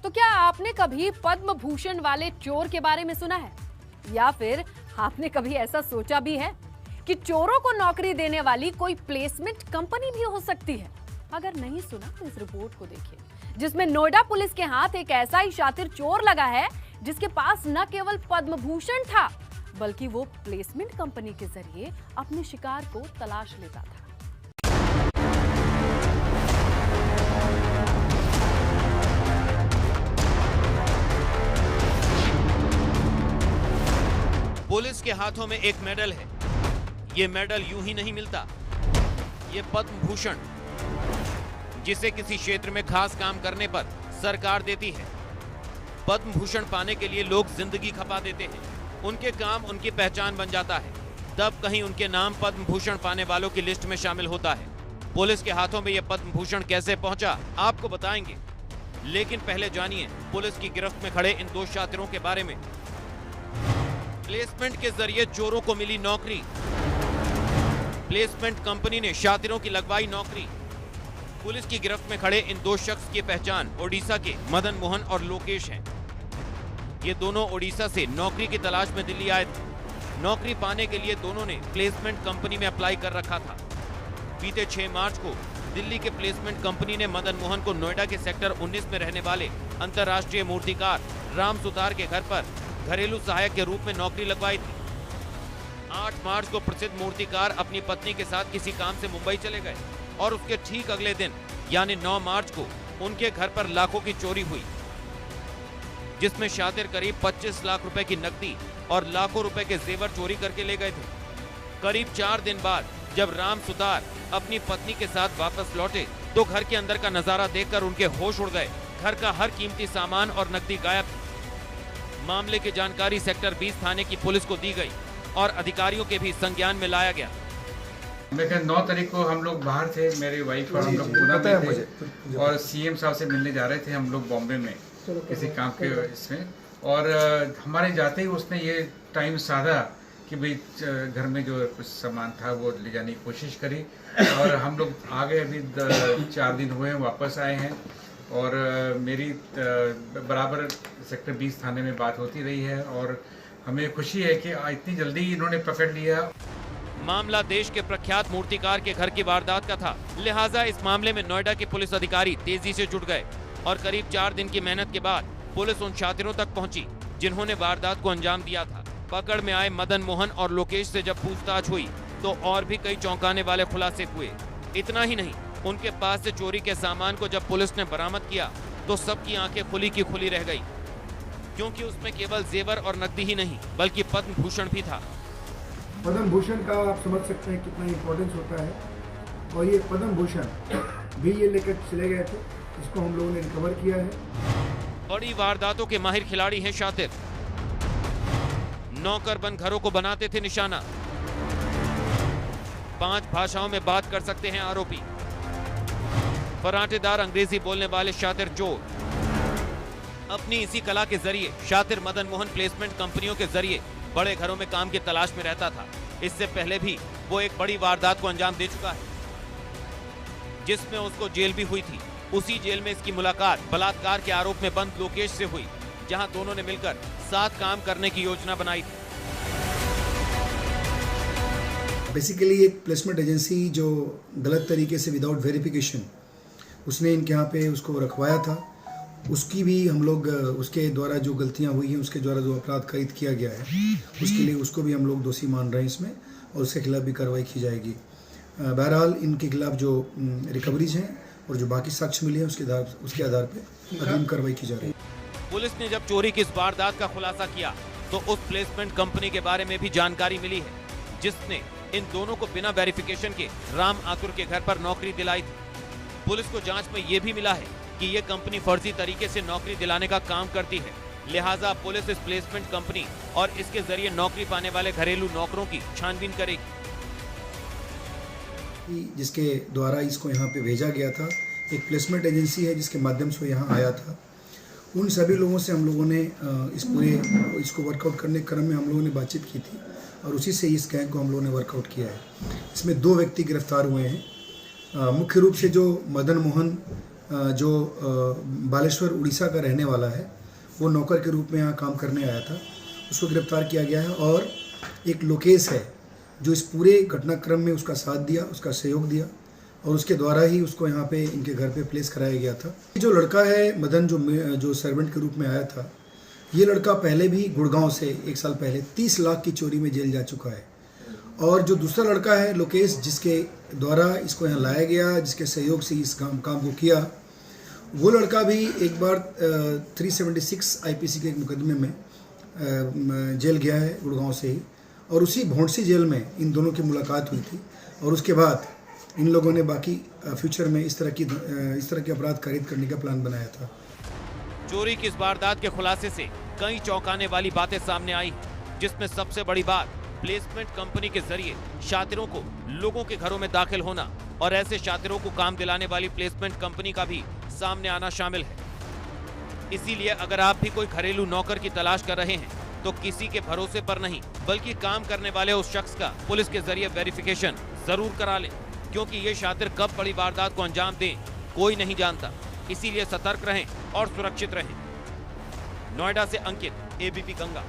तो क्या आपने कभी पद्म भूषण वाले चोर के बारे में सुना है? या फिर आपने कभी ऐसा सोचा भी है कि चोरों को नौकरी देने वाली कोई प्लेसमेंट कंपनी भी हो सकती है? अगर नहीं सुना तो इस रिपोर्ट को देखिए, जिसमें नोएडा पुलिस के हाथ एक ऐसा ही शातिर चोर लगा है जिसके पास न केवल पद्म भूषण था, बल्कि वो प्लेसमेंट कंपनी के जरिए अपने शिकार को तलाश लेता था। पुलिस के हाथों में एक मेडल है। ये मेडल यूं ही नहीं मिलता। ये पद्म भूषण, जिसे किसी क्षेत्र में खास काम करने पर सरकार देती है। पद्म भूषण पाने के लिए लोग जिंदगी खपा देते हैं। उनके काम उनकी पहचान बन जाता है। तब कहीं उनके नाम पद्म भूषण पाने वालों की लिस्ट में शामिल होता है। पुलिस के हाथों में यह पद्म भूषण कैसे पहुंचा, आपको बताएंगे। लेकिन पहले जानिए पुलिस की गिरफ्त में खड़े इन दो शातिरों के बारे में। प्लेसमेंट के जरिए चोरों को मिली नौकरी। प्लेसमेंट कंपनी ने शातिरों की लगवाई नौकरी। पुलिस की गिरफ्त में खड़े इन दो शख्स की पहचान ओडिशा के मदन मोहन और लोकेश हैं। ये दोनों ओडिशा से नौकरी की तलाश में दिल्ली आए थे। नौकरी पाने के लिए दोनों ने प्लेसमेंट कंपनी में अप्लाई कर रखा था। बीते 6 मार्च को दिल्ली के प्लेसमेंट कंपनी ने मदन मोहन को नोएडा के सेक्टर 19 में रहने वाले अंतर्राष्ट्रीय मूर्तिकार राम सुतार के घर पर घरेलू सहायक के रूप में नौकरी लगवाई थी। 8 मार्च को प्रसिद्ध मूर्तिकार अपनी पत्नी के साथ किसी काम से मुंबई चले गए और उसके ठीक अगले दिन यानी 9 मार्च को उनके घर पर लाखों की चोरी हुई, जिसमें शातिर करीब 25 लाख रुपए की नकदी और लाखों रुपए के जेवर चोरी करके ले गए थे। करीब 4 दिन बाद जब राम सुतार अपनी पत्नी के साथ वापस लौटे तो घर के अंदर का नजारा देखकर उनके होश उड़ गए। घर का हर कीमती सामान और नकदी गायब थी। मामले की जानकारी सेक्टर 20 थाने की पुलिस को दी गई और अधिकारियों के भी संज्ञान में लाया गया। लेकिन 9 तारीख को हम लोग बाहर थे, मेरी वाइफ और हम लोग पूना में थे और सीएम साहब से मिलने जा रहे थे हम लोग बॉम्बे में किसी काम के इसमें। और हमारे जाते ही उसने ये टाइम साधा कि भाई घर में जो कुछ सामान था वो ले जाने की कोशिश करी और हम लोग आ गए। अभी 4 दिन हुए हैं, वापस आए हैं और मेरी बराबर सेक्टर 20 थाने में बात होती रही है और हमें खुशी है कि इतनी जल्दी इन्होंने पकड़ लिया। मामला देश के प्रख्यात मूर्तिकार के घर की वारदात का था, लिहाजा इस मामले में नोएडा के पुलिस अधिकारी तेजी से जुट गए और करीब 4 दिन की मेहनत के बाद पुलिस उन शातिरों तक पहुंची जिन्होंने वारदात को अंजाम दिया था। पकड़ में आए मदन मोहन और लोकेश से जब पूछताछ हुई तो और भी कई चौंकाने वाले खुलासे हुए। इतना ही नहीं, उनके पास से चोरी के सामान को जब पुलिस ने बरामद किया तो सबकी आंखें खुली की खुली रह गई, क्योंकि उसमें केवल जेवर और नकदी ही नहीं बल्कि पद्म भूषण भी था। पद्म भूषण का आप समझ सकते हैं कितना इम्पोर्टेंस होता है और ये पद्म भूषण भी ये लेकर चले गए थे, इसको हम लोगों ने रिकवर किया है। बड़ी वारदातों के माहिर खिलाड़ी हैं शातिर। नौकर बन घरों को बनाते थे निशाना। 5 भाषाओं में बात कर सकते हैं आरोपी। फराटेदार अंग्रेजी बोलने वाले शातिर चोर। अपनी इसी कला के जरिए शातिर मदन मोहन प्लेसमेंट कंपनियों के जरिए बड़े घरों में काम की तलाश में रहता था। इससे पहले भी वो एक बड़ी वारदात को अंजाम दे चुका है, जिसमें उसको जेल भी हुई थी। उसी जेल में इसकी मुलाकात बलात्कार के आरोप में बंद लोकेश से हुई, जहां दोनों ने मिलकर साथ काम करने की योजना बनाई थी। बेसिकली एक प्लेसमेंट एजेंसी जो गलत तरीके से विदाउट वेरिफिकेशन उसने इनके यहाँ पे उसको रखवाया था, उसकी भी हम लोग उसके द्वारा जो गलतियाँ हुई हैं, उसके द्वारा जो अपराध कायद किया गया है, उसके लिए उसको भी हम लोग दोषी मान रहे हैं इसमें और उसके खिलाफ भी कार्रवाई की जाएगी। बहरहाल इनके खिलाफ जो रिकवरीज हैं और जो बाकी साक्ष्य मिले हैं उसके आधार पर अग्रिम कार्रवाई की जा रही है। पुलिस ने जब चोरी की इस वारदात का खुलासा किया तो उस प्लेसमेंट कंपनी के बारे में भी जानकारी मिली है, जिसने इन दोनों को बिना वेरिफिकेशन के राम आतुर के घर पर नौकरी दिलाई थी। पुलिस को जांच में यह भी मिला है कि यह कंपनी फर्जी तरीके से नौकरी दिलाने का काम करती है, लिहाजा पुलिस इस प्लेसमेंट कंपनी और इसके जरिए नौकरी पाने वाले घरेलू नौकरों की छानबीन करेगी। जिसके द्वारा इसको यहाँ पे भेजा गया था, एक प्लेसमेंट एजेंसी है जिसके माध्यम से यहाँ आया था। उन सभी लोगों से हम लोगों ने इसको वर्कआउट करने के क्रम में हम लोगों ने बातचीत की थी और उसी से इस गैंग को हम लोगों ने वर्कआउट किया है। इसमें 2 व्यक्ति गिरफ्तार हुए हैं। मुख्य रूप से जो मदन मोहन जो बालेश्वर उड़ीसा का रहने वाला है, वो नौकर के रूप में यहाँ काम करने आया था, उसको गिरफ्तार किया गया है। और एक लोकेश है जो इस पूरे घटनाक्रम में उसका साथ दिया, उसका सहयोग दिया और उसके द्वारा ही उसको यहाँ पे इनके घर पे प्लेस कराया गया था। जो लड़का है मदन, जो सर्वेंट के रूप में आया था, ये लड़का पहले भी गुड़गांव से 1 साल पहले 30 लाख की चोरी में जेल जा चुका है। और जो दूसरा लड़का है लोकेश, जिसके द्वारा इसको यहाँ लाया गया, जिसके सहयोग से इस काम को किया, वो लड़का भी एक बार 376 IPC के एक मुकदमे में जेल गया है गुड़गांव से ही। और उसी भौंडसी जेल में इन दोनों की मुलाकात हुई थी और उसके बाद इन लोगों ने बाकी फ्यूचर में इस तरह के अपराध कारित करने का प्लान बनाया था। चोरी की इस वारदात के खुलासे से कई चौंकाने वाली बातें सामने आई, जिसमें सबसे बड़ी बात प्लेसमेंट कंपनी के जरिए शातिरों को लोगों के घरों में दाखिल होना और ऐसे शातिरों को काम दिलाने वाली प्लेसमेंट कंपनी का भी सामने आना शामिल है। इसीलिए अगर आप भी कोई घरेलू नौकर की तलाश कर रहे हैं तो किसी के भरोसे पर नहीं, बल्कि काम करने वाले उस शख्स का पुलिस के जरिए वेरिफिकेशन जरूर करा लें, क्योंकि ये शातिर कब बड़ी वारदात को अंजाम दें कोई नहीं जानता। इसीलिए सतर्क रहें और सुरक्षित रहें। नोएडा से अंकित, ABP गंगा।